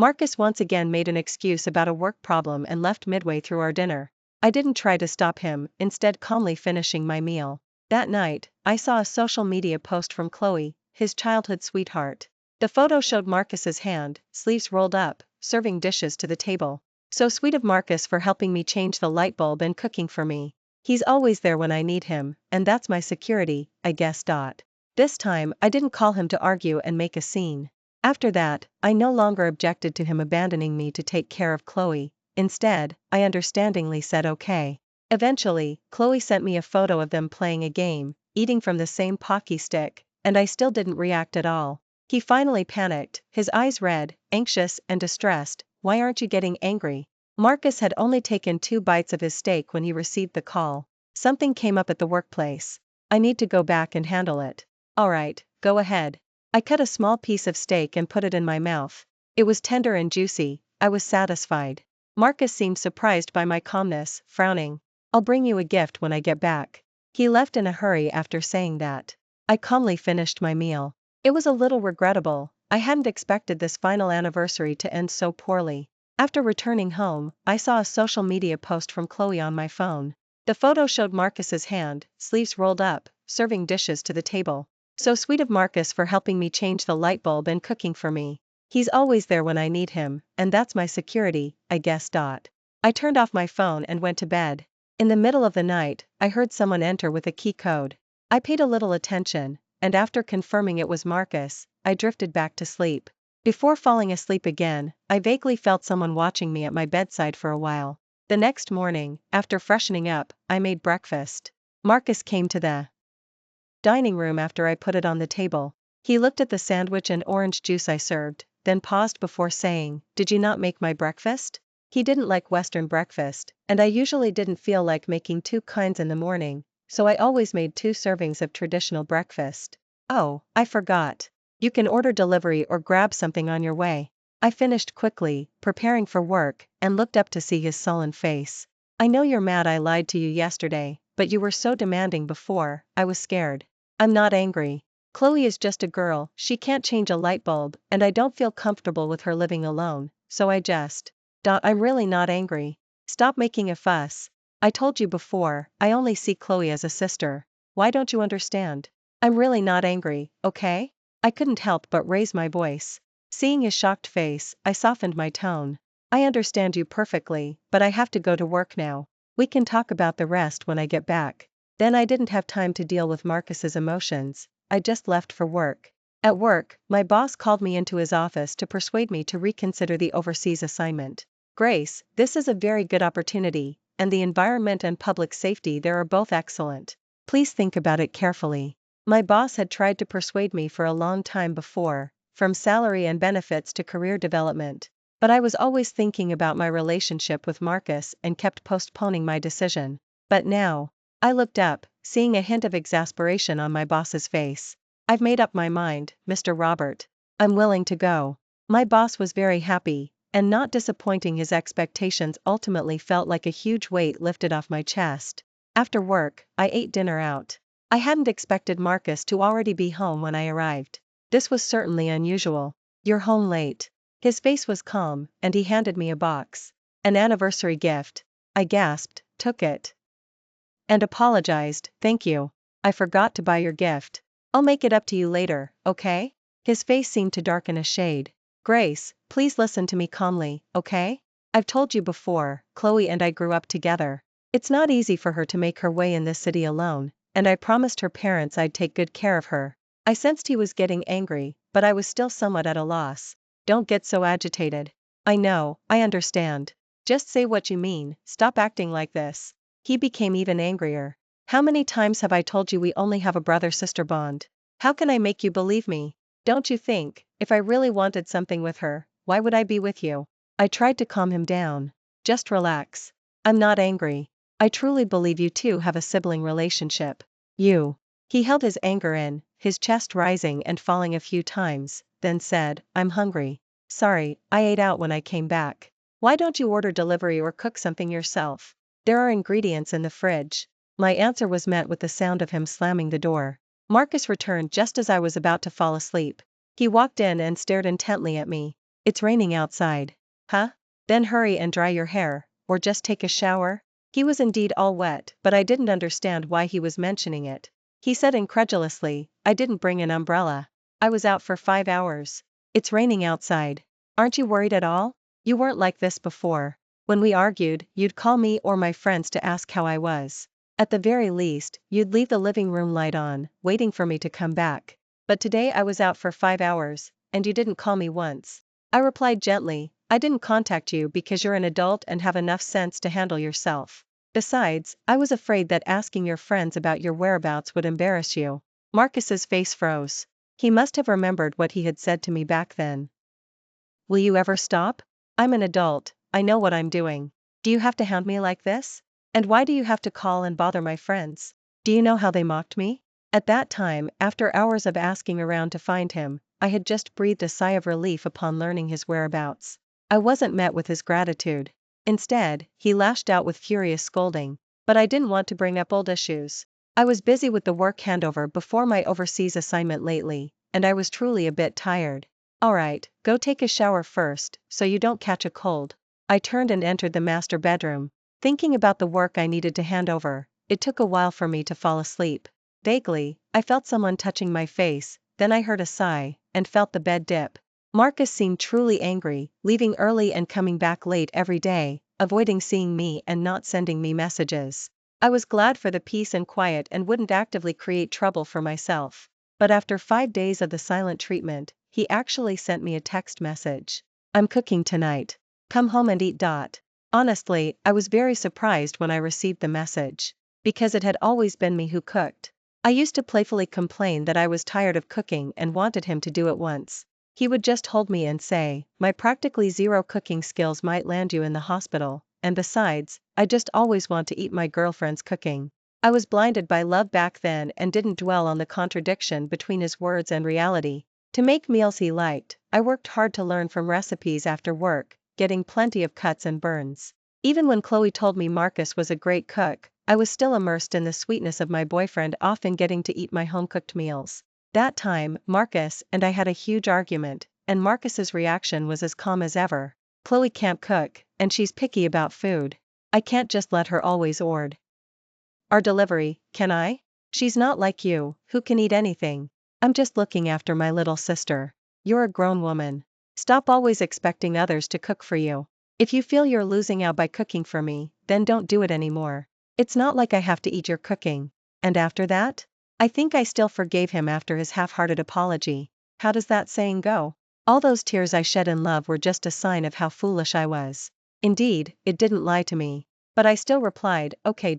Marcus once again made an excuse about a work problem and left midway through our dinner. I didn't try to stop him, instead calmly finishing my meal. That night, I saw a social media post from Chloe, his childhood sweetheart. The photo showed Marcus's hand, sleeves rolled up, serving dishes to the table. So sweet of Marcus for helping me change the light bulb and cooking for me. He's always there when I need him, and that's my security, I guess. This time, I didn't call him to argue and make a scene. After that, I no longer objected to him abandoning me to take care of Chloe. Instead, I understandingly said okay. Eventually, Chloe sent me a photo of them playing a game, eating from the same pocky stick, and I still didn't react at all. He finally panicked, his eyes red, anxious and distressed. Why aren't you getting angry? Marcus had only taken 2 bites of his steak when he received the call. Something came up at the workplace. I need to go back and handle it. Alright, go ahead. I cut a small piece of steak and put it in my mouth. It was tender and juicy. I was satisfied. Marcus seemed surprised by my calmness, frowning. I'll bring you a gift when I get back. He left in a hurry after saying that. I calmly finished my meal. It was a little regrettable. I hadn't expected this final anniversary to end so poorly. After returning home, I saw a social media post from Chloe on my phone. The photo showed Marcus's hand, sleeves rolled up, serving dishes to the table. So sweet of Marcus for helping me change the light bulb and cooking for me. He's always there when I need him, and that's my security, I guess. I turned off my phone and went to bed. In the middle of the night, I heard someone enter with a key code. I paid a little attention, and after confirming it was Marcus, I drifted back to sleep. Before falling asleep again, I vaguely felt someone watching me at my bedside for a while. The next morning, after freshening up, I made breakfast. Marcus came to the dining room after I put it on the table. He looked at the sandwich and orange juice I served, then paused before saying, "Did you not make my breakfast?" He didn't like Western breakfast, and I usually didn't feel like making 2 kinds in the morning, so I always made 2 servings of traditional breakfast. Oh, I forgot. You can order delivery or grab something on your way. I finished quickly, preparing for work, and looked up to see his sullen face. I know you're mad I lied to you yesterday, but you were so demanding before, I was scared. I'm not angry. Chloe is just a girl, she can't change a light bulb, and I don't feel comfortable with her living alone, so I just. I'm really not angry. Stop making a fuss. I told you before, I only see Chloe as a sister. Why don't you understand? I'm really not angry, okay? I couldn't help but raise my voice. Seeing his shocked face, I softened my tone. I understand you perfectly, but I have to go to work now. We can talk about the rest when I get back. Then I didn't have time to deal with Marcus's emotions. I just left for work. At work, my boss called me into his office to persuade me to reconsider the overseas assignment. Grace, this is a very good opportunity, and the environment and public safety there are both excellent. Please think about it carefully. My boss had tried to persuade me for a long time before, from salary and benefits to career development. But I was always thinking about my relationship with Marcus and kept postponing my decision. But now, I looked up, seeing a hint of exasperation on my boss's face. I've made up my mind, Mr. Robert. I'm willing to go. My boss was very happy, and not disappointing his expectations ultimately felt like a huge weight lifted off my chest. After work, I ate dinner out. I hadn't expected Marcus to already be home when I arrived. This was certainly unusual. You're home late. His face was calm, and he handed me a box. An anniversary gift. I gasped, took it, and apologized. Thank you. I forgot to buy your gift. I'll make it up to you later, okay? His face seemed to darken a shade. Grace, please listen to me calmly, okay? I've told you before, Chloe and I grew up together. It's not easy for her to make her way in this city alone, and I promised her parents I'd take good care of her. I sensed he was getting angry, but I was still somewhat at a loss. Don't get so agitated. I know, I understand. Just say what you mean, stop acting like this. He became even angrier. How many times have I told you we only have a brother-sister bond? How can I make you believe me? Don't you think, if I really wanted something with her, why would I be with you? I tried to calm him down. Just relax. I'm not angry. I truly believe you two have a sibling relationship. You. He held his anger in, his chest rising and falling a few times, then said, I'm hungry. Sorry, I ate out when I came back. Why don't you order delivery or cook something yourself? There are ingredients in the fridge. My answer was met with the sound of him slamming the door. Marcus returned just as I was about to fall asleep. He walked in and stared intently at me. It's raining outside. Huh? Then hurry and dry your hair, or just take a shower? He was indeed all wet, but I didn't understand why he was mentioning it. He said incredulously, I didn't bring an umbrella. I was out for 5 hours. It's raining outside. Aren't you worried at all? You weren't like this before. When we argued, you'd call me or my friends to ask how I was. At the very least, you'd leave the living room light on, waiting for me to come back. But today I was out for 5 hours, and you didn't call me once. I replied gently, I didn't contact you because you're an adult and have enough sense to handle yourself. Besides, I was afraid that asking your friends about your whereabouts would embarrass you. Marcus's face froze. He must have remembered what he had said to me back then. Will you ever stop? I'm an adult, I know what I'm doing. Do you have to hound me like this? And why do you have to call and bother my friends? Do you know how they mocked me? At that time, after hours of asking around to find him, I had just breathed a sigh of relief upon learning his whereabouts. I wasn't met with his gratitude. Instead, he lashed out with furious scolding. But I didn't want to bring up old issues. I was busy with the work handover before my overseas assignment lately, and I was truly a bit tired. Alright, go take a shower first, so you don't catch a cold. I turned and entered the master bedroom. Thinking about the work I needed to hand over, it took a while for me to fall asleep. Vaguely, I felt someone touching my face, then I heard a sigh, and felt the bed dip. Marcus seemed truly angry, leaving early and coming back late every day, avoiding seeing me and not sending me messages. I was glad for the peace and quiet and wouldn't actively create trouble for myself. But after 5 days of the silent treatment, he actually sent me a text message. I'm cooking tonight. Come home and eat. Honestly, I was very surprised when I received the message. Because it had always been me who cooked. I used to playfully complain that I was tired of cooking and wanted him to do it once. He would just hold me and say, my practically zero cooking skills might land you in the hospital, and besides, I just always want to eat my girlfriend's cooking. I was blinded by love back then and didn't dwell on the contradiction between his words and reality. To make meals he liked, I worked hard to learn from recipes after work, getting plenty of cuts and burns. Even when Chloe told me Marcus was a great cook, I was still immersed in the sweetness of my boyfriend often getting to eat my home-cooked meals. That time, Marcus and I had a huge argument, and Marcus's reaction was as calm as ever. Chloe can't cook, and she's picky about food. I can't just let her always order our delivery, can I? She's not like you, who can eat anything. I'm just looking after my little sister. You're a grown woman. Stop always expecting others to cook for you. If you feel you're losing out by cooking for me, then don't do it anymore. It's not like I have to eat your cooking. And after that? I think I still forgave him after his half-hearted apology. How does that saying go? All those tears I shed in love were just a sign of how foolish I was. Indeed, it didn't lie to me. But I still replied, okay.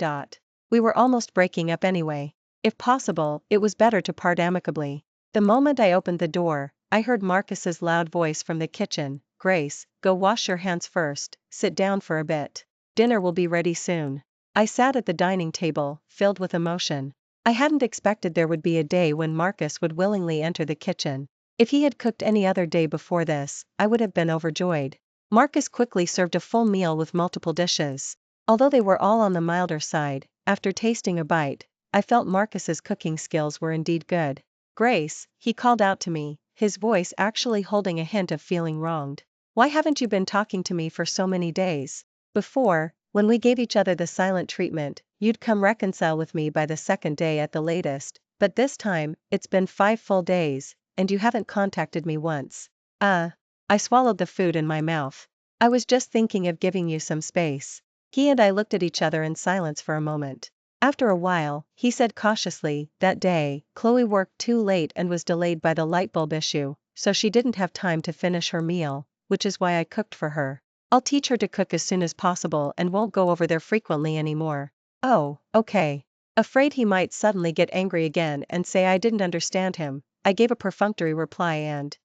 We were almost breaking up anyway. If possible, it was better to part amicably. The moment I opened the door, I heard Marcus's loud voice from the kitchen, Grace, go wash your hands first, sit down for a bit. Dinner will be ready soon. I sat at the dining table, filled with emotion. I hadn't expected there would be a day when Marcus would willingly enter the kitchen. If he had cooked any other day before this, I would have been overjoyed. Marcus quickly served a full meal with multiple dishes. Although they were all on the milder side, after tasting a bite, I felt Marcus's cooking skills were indeed good. Grace, he called out to me, his voice actually holding a hint of feeling wronged. Why haven't you been talking to me for so many days? Before, when we gave each other the silent treatment, you'd come reconcile with me by the second day at the latest, but this time, it's been 5 full days, and you haven't contacted me once. I swallowed the food in my mouth. I was just thinking of giving you some space. He and I looked at each other in silence for a moment. After a while, he said cautiously, that day, Chloe worked too late and was delayed by the light bulb issue, so she didn't have time to finish her meal, which is why I cooked for her. I'll teach her to cook as soon as possible and won't go over there frequently anymore. Oh, okay. Afraid he might suddenly get angry again and say I didn't understand him, I gave a perfunctory reply and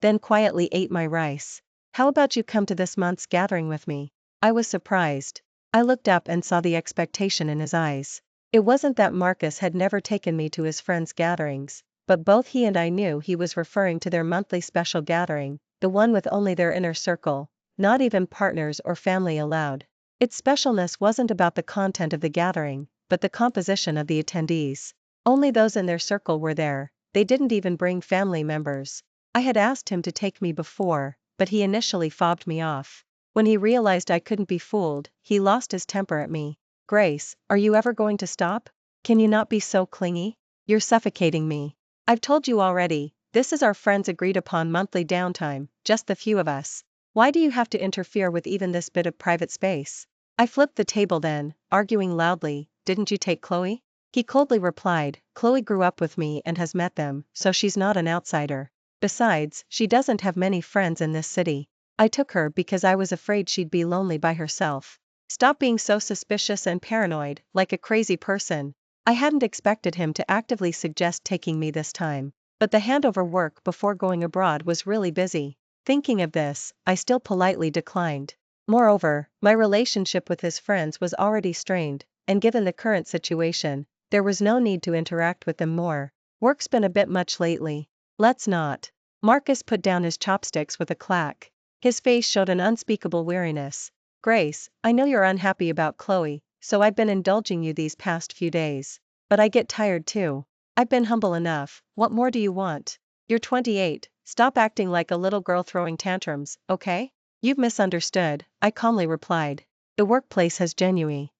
then quietly ate my rice. How about you come to this month's gathering with me? I was surprised. I looked up and saw the expectation in his eyes. It wasn't that Marcus had never taken me to his friends' gatherings, but both he and I knew he was referring to their monthly special gathering, the one with only their inner circle, not even partners or family allowed. Its specialness wasn't about the content of the gathering, but the composition of the attendees. Only those in their circle were there, they didn't even bring family members. I had asked him to take me before, but he initially fobbed me off. When he realized I couldn't be fooled, he lost his temper at me. Grace, are you ever going to stop? Can you not be so clingy? You're suffocating me. I've told you already, this is our friends' agreed upon monthly downtime, just the few of us. Why do you have to interfere with even this bit of private space? I flipped the table then, arguing loudly, didn't you take Chloe? He coldly replied, Chloe grew up with me and has met them, so she's not an outsider. Besides, she doesn't have many friends in this city. I took her because I was afraid she'd be lonely by herself. Stop being so suspicious and paranoid, like a crazy person. I hadn't expected him to actively suggest taking me this time, but the handover work before going abroad was really busy. Thinking of this, I still politely declined. Moreover, my relationship with his friends was already strained, and given the current situation, there was no need to interact with them more. Work's been a bit much lately. Let's not. Marcus put down his chopsticks with a clack. His face showed an unspeakable weariness. Grace, I know you're unhappy about Chloe, so I've been indulging you these past few days. But I get tired too. I've been humble enough, what more do you want? You're 28, stop acting like a little girl throwing tantrums, okay? You've misunderstood, I calmly replied. The workplace has genuinely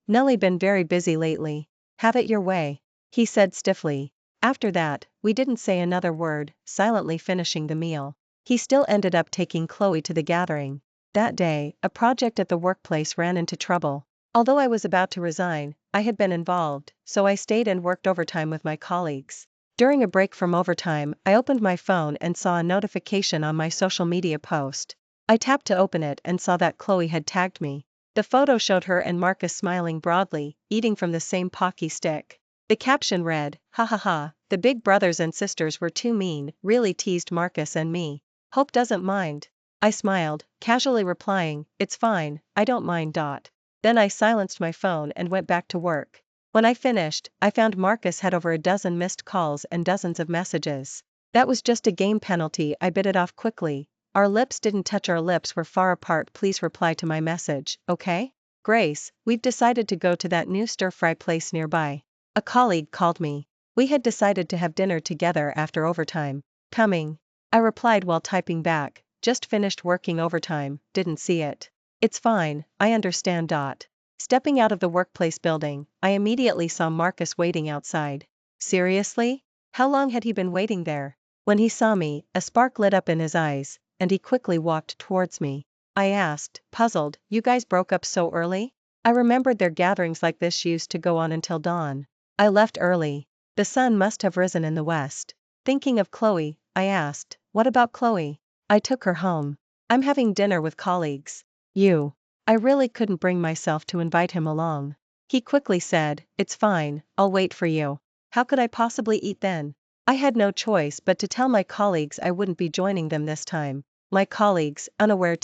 been very busy lately. Have it your way, he said stiffly. After that, we didn't say another word, silently finishing the meal. He still ended up taking Chloe to the gathering. That day, a project at the workplace ran into trouble. Although I was about to resign, I had been involved, so I stayed and worked overtime with my colleagues. During a break from overtime, I opened my phone and saw a notification on my social media post. I tapped to open it and saw that Chloe had tagged me. The photo showed her and Marcus smiling broadly, eating from the same pocky stick. The caption read, "Ha ha ha, the big brothers and sisters were too mean, really teased Marcus and me. Hope doesn't mind." I smiled, casually replying, "It's fine, I don't mind." Then I silenced my phone and went back to work. When I finished, I found Marcus had over a dozen missed calls and dozens of messages. That was just a game penalty. I bit it off quickly. Our lips didn't touch, our lips were far apart. Please reply to my message, okay? Grace, we've decided to go to that new stir-fry place nearby. A colleague called me. We had decided to have dinner together after overtime. Coming. I replied while typing back, just finished working overtime, didn't see it. It's fine, I understand. Stepping out of the workplace building, I immediately saw Marcus waiting outside. Seriously? How long had he been waiting there? When he saw me, a spark lit up in his eyes, and he quickly walked towards me. I asked, puzzled, you guys broke up so early? I remembered their gatherings like this used to go on until dawn. I left early. The sun must have risen in the west. Thinking of Chloe, I asked, what about Chloe? I took her home. I'm having dinner with colleagues. You. I really couldn't bring myself to invite him along. He quickly said, it's fine, I'll wait for you. How could I possibly eat then? I had no choice but to tell my colleagues I wouldn't be joining them this time. My colleagues, unaware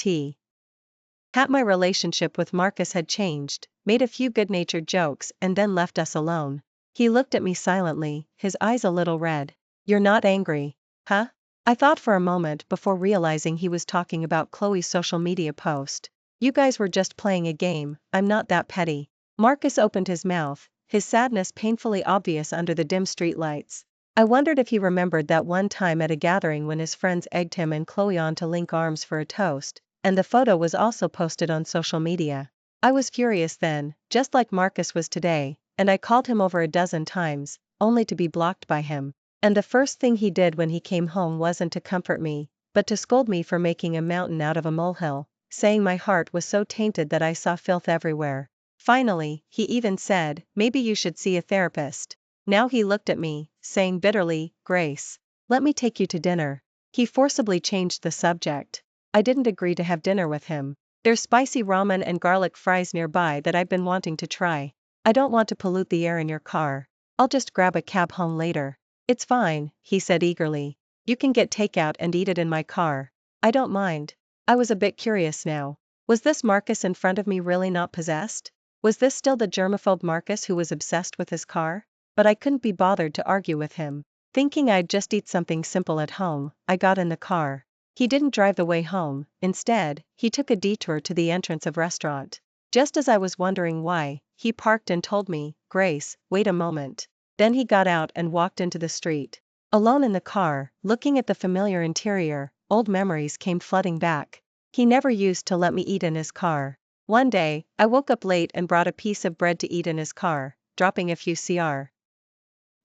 that my relationship with Marcus had changed, made a few good-natured jokes and then left us alone. He looked at me silently, his eyes a little red. You're not angry, huh? I thought for a moment before realizing he was talking about Chloe's social media post. You guys were just playing a game, I'm not that petty. Marcus opened his mouth, his sadness painfully obvious under the dim streetlights. I wondered if he remembered that one time at a gathering when his friends egged him and Chloe on to link arms for a toast, and the photo was also posted on social media. I was furious then, just like Marcus was today, and I called him over a dozen times, only to be blocked by him. And the first thing he did when he came home wasn't to comfort me, but to scold me for making a mountain out of a molehill, saying my heart was so tainted that I saw filth everywhere. Finally, he even said, maybe you should see a therapist. Now he looked at me, saying bitterly, Grace, let me take you to dinner. He forcibly changed the subject. I didn't agree to have dinner with him. There's spicy ramen and garlic fries nearby that I've been wanting to try. I don't want to pollute the air in your car. I'll just grab a cab home later. It's fine, he said eagerly. You can get takeout and eat it in my car. I don't mind. I was a bit curious now. Was this Marcus in front of me really not possessed? Was this still the germaphobe Marcus who was obsessed with his car? But I couldn't be bothered to argue with him. Thinking I'd just eat something simple at home, I got in the car. He didn't drive the way home, instead, he took a detour to the entrance of restaurant. Just as I was wondering why, he parked and told me, Grace, wait a moment. Then he got out and walked into the street. Alone in the car, looking at the familiar interior, old memories came flooding back. He never used to let me eat in his car. One day, I woke up late and brought a piece of bread to eat in his car, dropping a few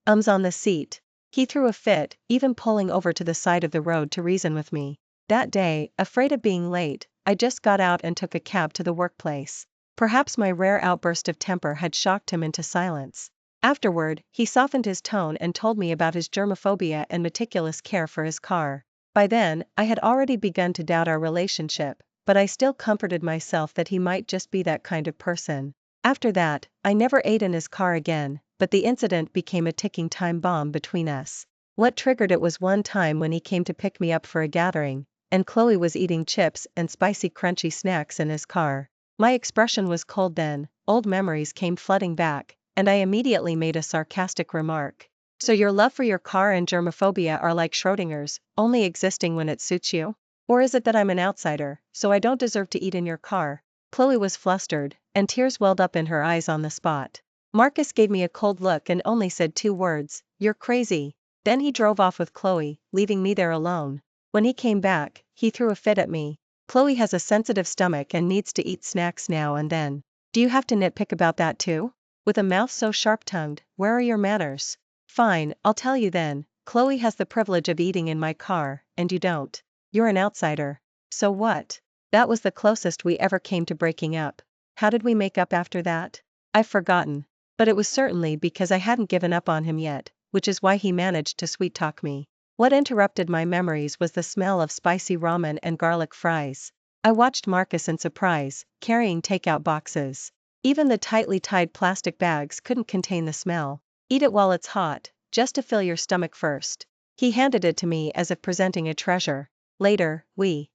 crumbs on the seat. He threw a fit, even pulling over to the side of the road to reason with me. That day, afraid of being late, I just got out and took a cab to the workplace. Perhaps my rare outburst of temper had shocked him into silence. Afterward, he softened his tone and told me about his germophobia and meticulous care for his car. By then, I had already begun to doubt our relationship, but I still comforted myself that he might just be that kind of person. After that, I never ate in his car again, but the incident became a ticking time bomb between us. What triggered it was one time when he came to pick me up for a gathering, and Chloe was eating chips and spicy crunchy snacks in his car. My expression was cold then, old memories came flooding back, and I immediately made a sarcastic remark. So your love for your car and germophobia are like Schrodinger's, only existing when it suits you? Or is it that I'm an outsider, so I don't deserve to eat in your car? Chloe was flustered, and tears welled up in her eyes on the spot. Marcus gave me a cold look and only said 2 words, "You're crazy." Then he drove off with Chloe, leaving me there alone. When he came back, he threw a fit at me. Chloe has a sensitive stomach and needs to eat snacks now and then. Do you have to nitpick about that too? With a mouth so sharp-tongued, where are your manners? Fine, I'll tell you then. Chloe has the privilege of eating in my car, and you don't. You're an outsider. So what? That was the closest we ever came to breaking up. How did we make up after that? I've forgotten. But it was certainly because I hadn't given up on him yet, which is why he managed to sweet-talk me. What interrupted my memories was the smell of spicy ramen and garlic fries. I watched Marcus in surprise, carrying takeout boxes. Even the tightly tied plastic bags couldn't contain the smell. Eat it while it's hot, just to fill your stomach first. He handed it to me as if presenting a treasure. Later, we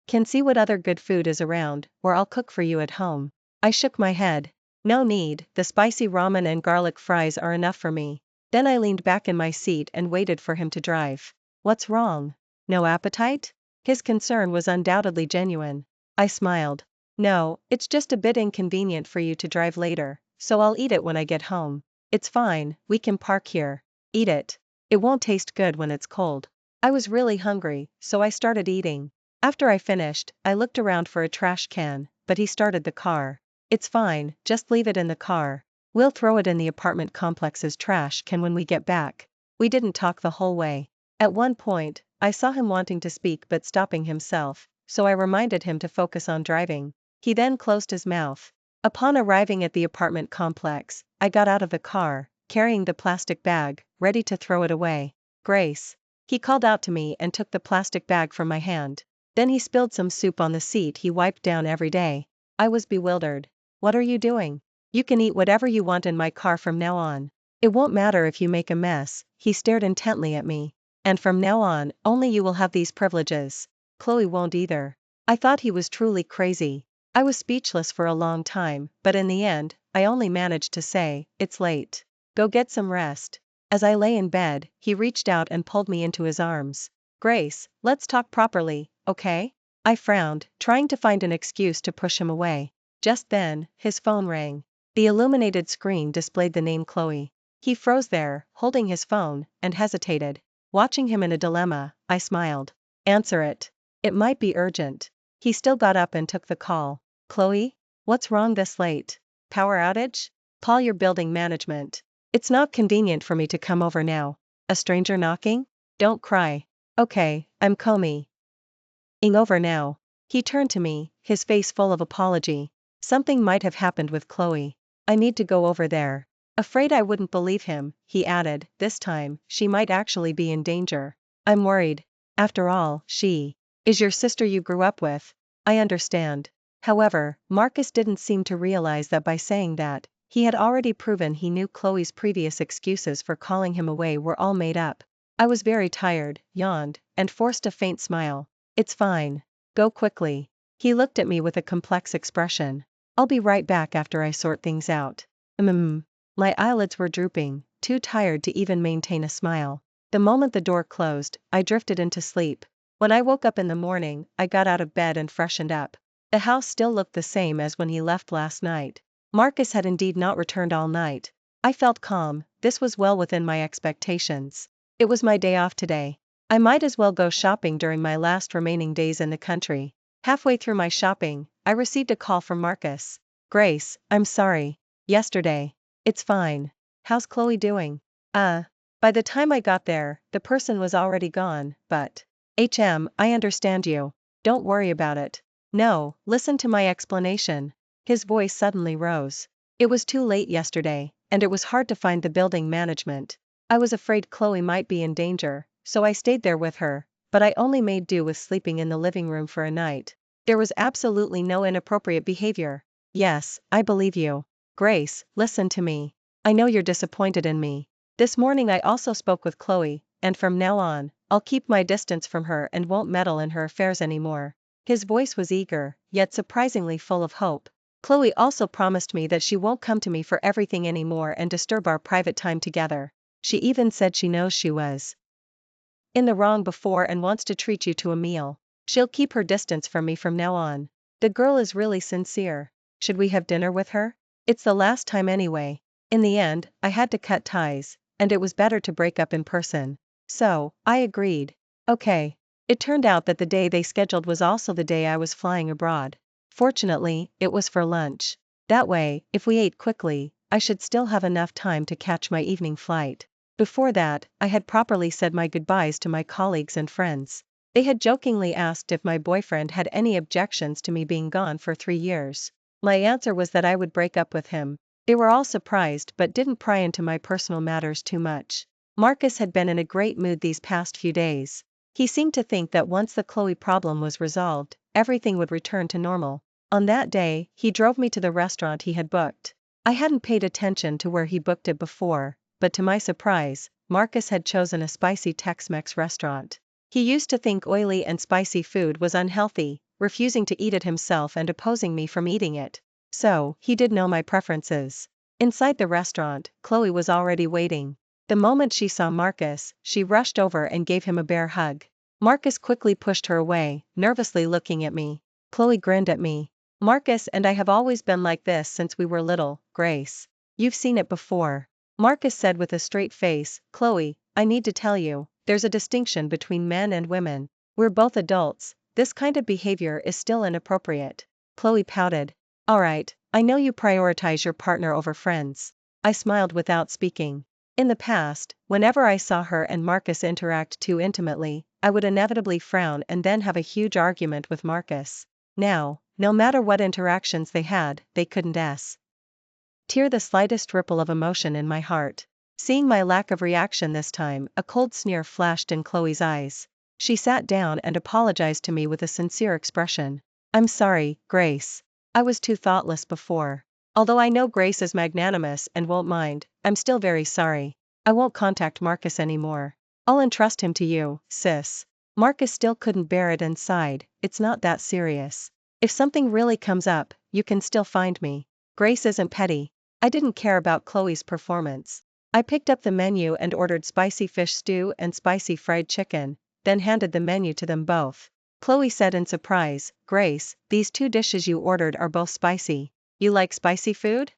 can see what other good food is around, or I'll cook for you at home. I shook my head. No need, the spicy ramen and garlic fries are enough for me. Then I leaned back in my seat and waited for him to drive. What's wrong? No appetite? His concern was undoubtedly genuine. I smiled. No, it's just a bit inconvenient for you to drive later, so I'll eat it when I get home. It's fine, we can park here. Eat it. It won't taste good when it's cold. I was really hungry, so I started eating. After I finished, I looked around for a trash can, but he started the car. It's fine, just leave it in the car. We'll throw it in the apartment complex's trash can when we get back. We didn't talk the whole way. At one point, I saw him wanting to speak but stopping himself, so I reminded him to focus on driving. He then closed his mouth. Upon arriving at the apartment complex, I got out of the car, carrying the plastic bag, ready to throw it away. Grace. He called out to me and took the plastic bag from my hand. Then he spilled some soup on the seat he wiped down every day. I was bewildered. What are you doing? You can eat whatever you want in my car from now on. It won't matter if you make a mess. He stared intently at me. And from now on, only you will have these privileges. Chloe won't either. I thought he was truly crazy. I was speechless for a long time, but in the end, I only managed to say, "It's late. Go get some rest." As I lay in bed, he reached out and pulled me into his arms. Grace, let's talk properly, okay? I frowned, trying to find an excuse to push him away. Just then, his phone rang. The illuminated screen displayed the name Chloe. He froze there, holding his phone, and hesitated. Watching him in a dilemma, I smiled. Answer it. It might be urgent. He still got up and took the call. Chloe? What's wrong this late? Power outage? Call your building management. It's not convenient for me to come over now. A stranger knocking? Don't cry. Okay, I'm coming over now. He turned to me, his face full of apology. Something might have happened with Chloe. I need to go over there. Afraid I wouldn't believe him, he added, this time, she might actually be in danger. I'm worried. After all, she is your sister you grew up with. I understand. However, Marcus didn't seem to realize that by saying that, he had already proven he knew Chloe's previous excuses for calling him away were all made up. I was very tired, yawned, and forced a faint smile. It's fine. Go quickly. He looked at me with a complex expression. I'll be right back after I sort things out. My eyelids were drooping, too tired to even maintain a smile. The moment the door closed, I drifted into sleep. When I woke up in the morning, I got out of bed and freshened up. The house still looked the same as when he left last night. Marcus had indeed not returned all night. I felt calm, this was well within my expectations. It was my day off today. I might as well go shopping during my last remaining days in the country. Halfway through my shopping, I received a call from Marcus. Grace, I'm sorry. Yesterday. It's fine. How's Chloe doing? By the time I got there, the person was already gone, but. I understand you. Don't worry about it. No, listen to my explanation. His voice suddenly rose. It was too late yesterday, and it was hard to find the building management. I was afraid Chloe might be in danger, so I stayed there with her, but I only made do with sleeping in the living room for a night. There was absolutely no inappropriate behavior. Yes, I believe you. Grace, listen to me. I know you're disappointed in me. This morning I also spoke with Chloe, and from now on, I'll keep my distance from her and won't meddle in her affairs anymore. His voice was eager, yet surprisingly full of hope. Chloe also promised me that she won't come to me for everything anymore and disturb our private time together. She even said she knows she was in the wrong before and wants to treat you to a meal. She'll keep her distance from me from now on. The girl is really sincere. Should we have dinner with her? It's the last time anyway. In the end, I had to cut ties, and it was better to break up in person. So, I agreed. Okay. It turned out that the day they scheduled was also the day I was flying abroad. Fortunately, it was for lunch. That way, if we ate quickly, I should still have enough time to catch my evening flight. Before that, I had properly said my goodbyes to my colleagues and friends. They had jokingly asked if my boyfriend had any objections to me being gone for 3 years. My answer was that I would break up with him. They were all surprised but didn't pry into my personal matters too much. Marcus had been in a great mood these past few days. He seemed to think that once the Chloe problem was resolved, everything would return to normal. On that day, he drove me to the restaurant he had booked. I hadn't paid attention to where he booked it before, but to my surprise, Marcus had chosen a spicy Tex-Mex restaurant. He used to think oily and spicy food was unhealthy, refusing to eat it himself and opposing me from eating it. So, he did know my preferences. Inside the restaurant, Chloe was already waiting. The moment she saw Marcus, she rushed over and gave him a bear hug. Marcus quickly pushed her away, nervously looking at me. Chloe grinned at me. Marcus and I have always been like this since we were little, Grace. You've seen it before. Marcus said with a straight face, Chloe, I need to tell you, there's a distinction between men and women. We're both adults, this kind of behavior is still inappropriate. Chloe pouted. Alright, I know you prioritize your partner over friends. I smiled without speaking. In the past, whenever I saw her and Marcus interact too intimately, I would inevitably frown and then have a huge argument with Marcus. Now, no matter what interactions they had, they couldn't tear the slightest ripple of emotion in my heart. Seeing my lack of reaction this time, a cold sneer flashed in Chloe's eyes. She sat down and apologized to me with a sincere expression. I'm sorry, Grace. I was too thoughtless before. Although I know Grace is magnanimous and won't mind, I'm still very sorry. I won't contact Marcus anymore. I'll entrust him to you, sis. Marcus still couldn't bear it and sighed, it's not that serious. If something really comes up, you can still find me. Grace isn't petty. I didn't care about Chloe's performance. I picked up the menu and ordered spicy fish stew and spicy fried chicken, then handed the menu to them both. Chloe said in surprise, Grace, these 2 dishes you ordered are both spicy. You like spicy food?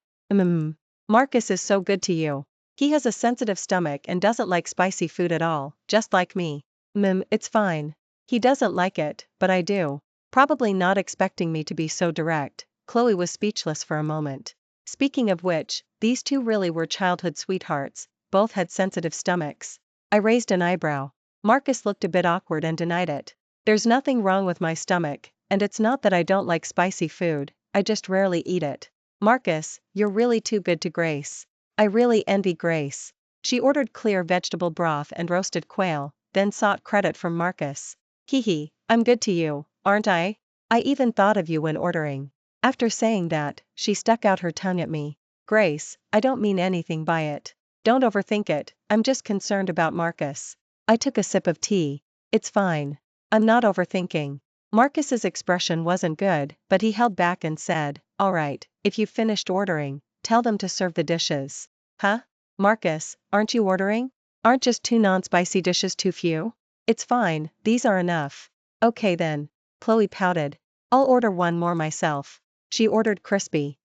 Marcus is so good to you. He has a sensitive stomach and doesn't like spicy food at all, just like me. It's fine. He doesn't like it, but I do. Probably not expecting me to be so direct, Chloe was speechless for a moment. Speaking of which, these two really were childhood sweethearts, both had sensitive stomachs. I raised an eyebrow. Marcus looked a bit awkward and denied it. There's nothing wrong with my stomach, and it's not that I don't like spicy food, I just rarely eat it. Marcus, you're really too good to Grace. I really envy Grace. She ordered clear vegetable broth and roasted quail, then sought credit from Marcus. Hee, I'm good to you, aren't I? I even thought of you when ordering. After saying that, she stuck out her tongue at me. Grace, I don't mean anything by it. Don't overthink it, I'm just concerned about Marcus. I took a sip of tea. It's fine. I'm not overthinking. Marcus's expression wasn't good, but he held back and said, Alright, if you've finished ordering, tell them to serve the dishes. Huh? Marcus, aren't you ordering? Aren't just 2 non-spicy dishes too few? It's fine, these are enough. Okay then. Chloe pouted. I'll order one more myself. She ordered crispy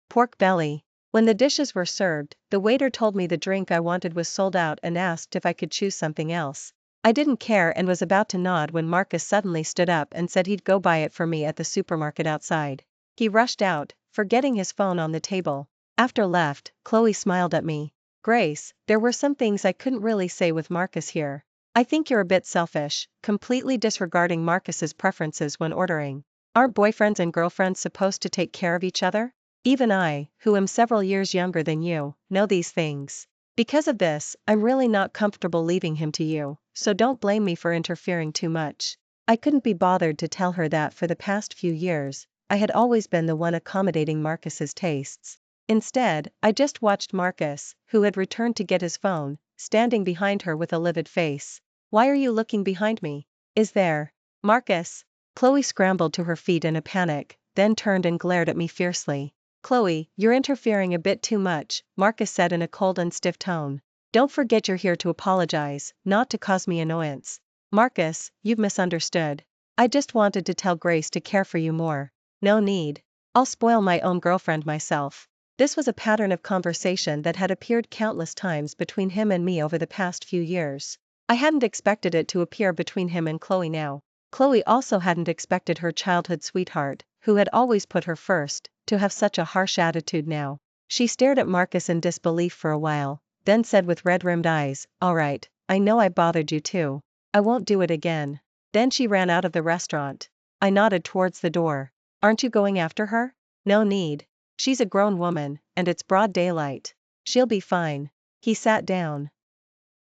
pork belly. When the dishes were served, the waiter told me the drink I wanted was sold out and asked if I could choose something else. I didn't care and was about to nod when Marcus suddenly stood up and said he'd go buy it for me at the supermarket outside. He rushed out, forgetting his phone on the table. After left, Chloe smiled at me. Grace, there were some things I couldn't really say with Marcus here. I think you're a bit selfish, completely disregarding Marcus's preferences when ordering. Aren't boyfriends and girlfriends supposed to take care of each other? Even I, who am several years younger than you, know these things. Because of this, I'm really not comfortable leaving him to you, so don't blame me for interfering too much. I couldn't be bothered to tell her that for the past few years, I had always been the one accommodating Marcus's tastes. Instead, I just watched Marcus, who had returned to get his phone, standing behind her with a livid face. Why are you looking behind me? Is there? Marcus? Chloe scrambled to her feet in a panic, then turned and glared at me fiercely. Chloe, you're interfering a bit too much, Marcus said in a cold and stiff tone. Don't forget you're here to apologize, not to cause me annoyance. Marcus, you've misunderstood. I just wanted to tell Grace to care for you more. No need. I'll spoil my own girlfriend myself. This was a pattern of conversation that had appeared countless times between him and me over the past few years. I hadn't expected it to appear between him and Chloe now. Chloe also hadn't expected her childhood sweetheart, who had always put her first, to have such a harsh attitude now. She stared at Marcus in disbelief for a while, then said with red-rimmed eyes, "All right, I know I bothered you too. I won't do it again." Then she ran out of the restaurant. I nodded towards the door. Aren't you going after her? No need. She's a grown woman, and it's broad daylight. She'll be fine. He sat down.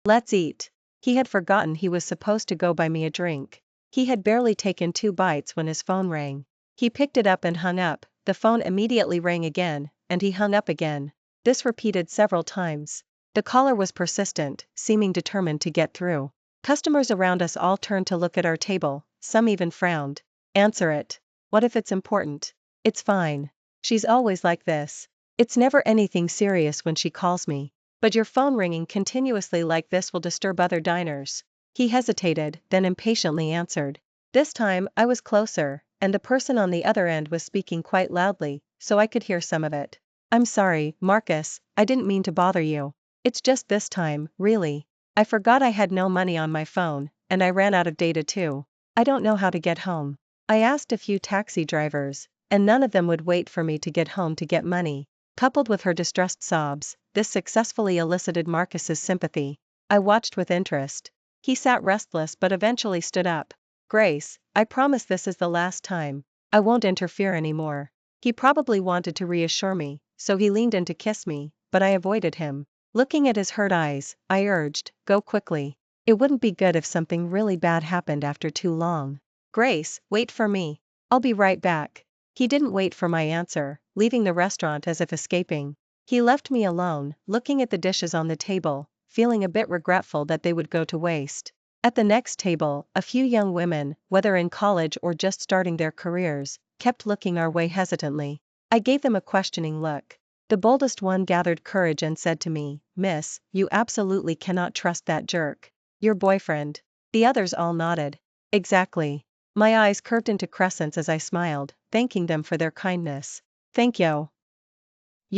Let's eat. He had forgotten he was supposed to go buy me a drink. He had barely taken 2 bites when his phone rang. He picked it up and hung up, the phone immediately rang again, and he hung up again. This repeated several times. The caller was persistent, seeming determined to get through. Customers around us all turned to look at our table, some even frowned. Answer it. What if it's important? It's fine. She's always like this. It's never anything serious when she calls me. But your phone ringing continuously like this will disturb other diners. He hesitated, then impatiently answered. This time, I was closer, and the person on the other end was speaking quite loudly, so I could hear some of it. I'm sorry, Marcus, I didn't mean to bother you. It's just this time, really. I forgot I had no money on my phone, and I ran out of data too. I don't know how to get home. I asked a few taxi drivers, and none of them would wait for me to get home to get money. Coupled with her distressed sobs, this successfully elicited Marcus's sympathy. I watched with interest. He sat restless but eventually stood up. Grace, I promise this is the last time. I won't interfere anymore. He probably wanted to reassure me, so he leaned in to kiss me, but I avoided him. Looking at his hurt eyes, I urged, go quickly. It wouldn't be good if something really bad happened after too long. Grace, wait for me. I'll be right back. He didn't wait for my answer, leaving the restaurant as if escaping. He left me alone, looking at the dishes on the table, feeling a bit regretful that they would go to waste. At the next table, a few young women, whether in college or just starting their careers, kept looking our way hesitantly. I gave them a questioning look. The boldest one gathered courage and said to me, "Miss, you absolutely cannot trust that jerk. Your boyfriend." The others all nodded. Exactly. My eyes curved into crescents as I smiled, thanking them for their kindness. Thank you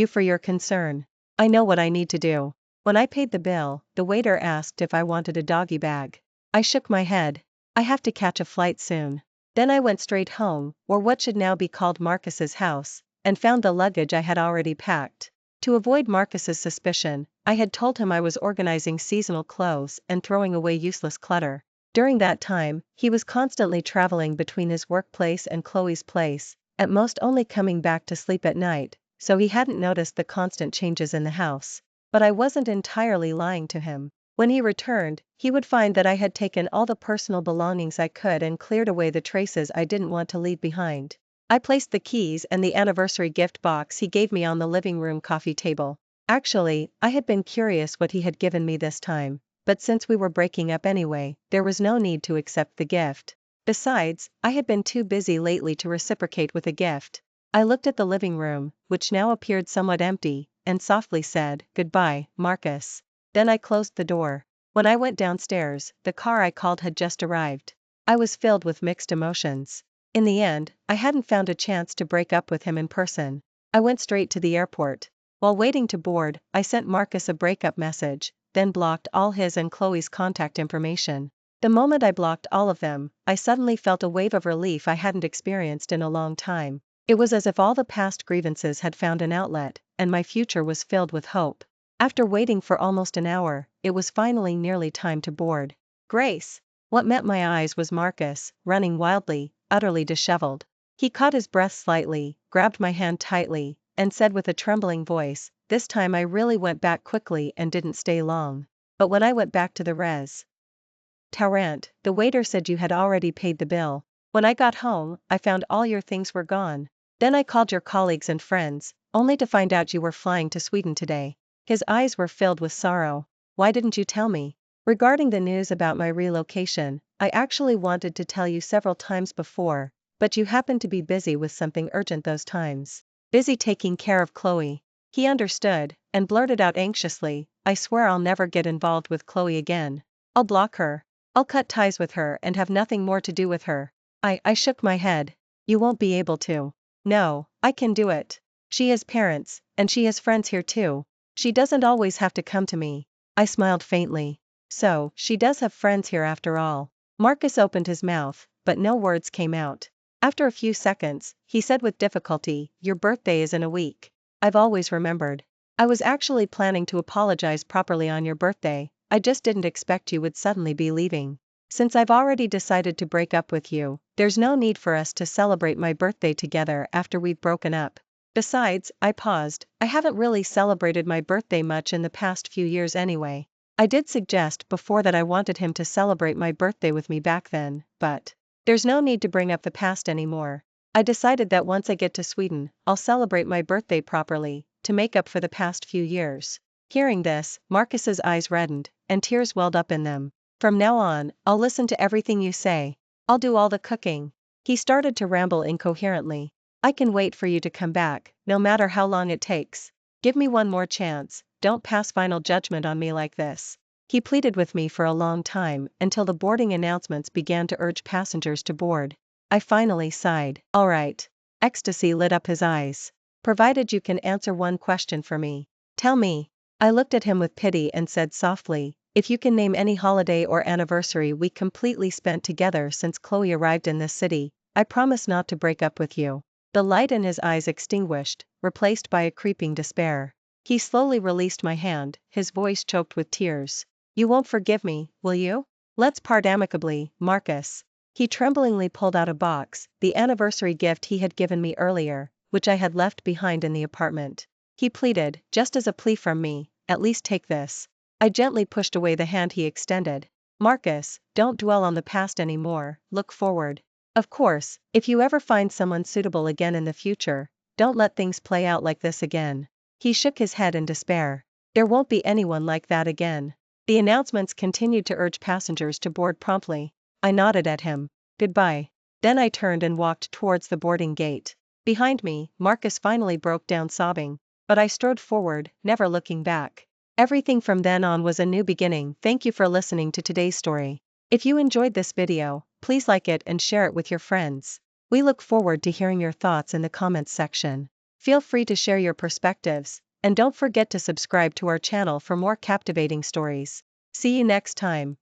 for your concern. I know what I need to do. When I paid the bill, the waiter asked if I wanted a doggy bag. I shook my head. I have to catch a flight soon. Then I went straight home, or what should now be called Marcus's house, and found the luggage I had already packed. To avoid Marcus's suspicion, I had told him I was organizing seasonal clothes and throwing away useless clutter. During that time, he was constantly traveling between his workplace and Chloe's place, at most only coming back to sleep at night, so he hadn't noticed the constant changes in the house. But I wasn't entirely lying to him. When he returned, he would find that I had taken all the personal belongings I could and cleared away the traces I didn't want to leave behind. I placed the keys and the anniversary gift box he gave me on the living room coffee table. Actually, I had been curious what he had given me this time, but since we were breaking up anyway, there was no need to accept the gift. Besides, I had been too busy lately to reciprocate with a gift. I looked at the living room, which now appeared somewhat empty, and softly said, "Goodbye, Marcus." Then I closed the door. When I went downstairs, the car I called had just arrived. I was filled with mixed emotions. In the end, I hadn't found a chance to break up with him in person. I went straight to the airport. While waiting to board, I sent Marcus a breakup message, then blocked all his and Chloe's contact information. The moment I blocked all of them, I suddenly felt a wave of relief I hadn't experienced in a long time. It was as if all the past grievances had found an outlet, and my future was filled with hope. After waiting for almost an hour, it was finally nearly time to board. Grace! What met my eyes was Marcus, running wildly, utterly disheveled. He caught his breath slightly, grabbed my hand tightly, and said with a trembling voice, "This time I really went back quickly and didn't stay long. But when I went back to the restaurant, the waiter said you had already paid the bill. When I got home, I found all your things were gone. Then I called your colleagues and friends, only to find out you were flying to Sweden today." His eyes were filled with sorrow. "Why didn't you tell me?" "Regarding the news about my relocation, I actually wanted to tell you several times before, but you happened to be busy with something urgent those times. Busy taking care of Chloe." He understood, and blurted out anxiously, "I swear I'll never get involved with Chloe again. I'll block her. I'll cut ties with her and have nothing more to do with her." I shook my head. "You won't be able to." "No, I can do it. She has parents, and she has friends here too. She doesn't always have to come to me." I smiled faintly. "So, she does have friends here after all." Marcus opened his mouth, but no words came out. After a few seconds, he said with difficulty, "Your birthday is in a week. I've always remembered. I was actually planning to apologize properly on your birthday, I just didn't expect you would suddenly be leaving. Since I've already decided to break up with you, there's no need for us to celebrate my birthday together after we've broken up. Besides," I paused, "I haven't really celebrated my birthday much in the past few years anyway. I did suggest before that I wanted him to celebrate my birthday with me back then, but there's no need to bring up the past anymore. I decided that once I get to Sweden, I'll celebrate my birthday properly, to make up for the past few years." Hearing this, Marcus's eyes reddened, and tears welled up in them. "From now on, I'll listen to everything you say. I'll do all the cooking." He started to ramble incoherently. "I can wait for you to come back, no matter how long it takes. Give me one more chance, don't pass final judgment on me like this." He pleaded with me for a long time, until the boarding announcements began to urge passengers to board. I finally sighed. "All right." Ecstasy lit up his eyes. "Provided you can answer one question for me. Tell me." I looked at him with pity and said softly, "If you can name any holiday or anniversary we completely spent together since Chloe arrived in this city, I promise not to break up with you." The light in his eyes extinguished, replaced by a creeping despair. He slowly released my hand, his voice choked with tears. "You won't forgive me, will you? Let's part amicably, Marcus." He tremblingly pulled out a box, the anniversary gift he had given me earlier, which I had left behind in the apartment. He pleaded, just as a plea from me, "At least take this." I gently pushed away the hand he extended. "Marcus, don't dwell on the past anymore, look forward. Of course, if you ever find someone suitable again in the future, don't let things play out like this again." He shook his head in despair. "There won't be anyone like that again." The announcements continued to urge passengers to board promptly. I nodded at him. "Goodbye." Then I turned and walked towards the boarding gate. Behind me, Marcus finally broke down sobbing. But I strode forward, never looking back. Everything from then on was a new beginning. Thank you for listening to today's story. If you enjoyed this video, please like it and share it with your friends. We look forward to hearing your thoughts in the comments section. Feel free to share your perspectives, and don't forget to subscribe to our channel for more captivating stories. See you next time.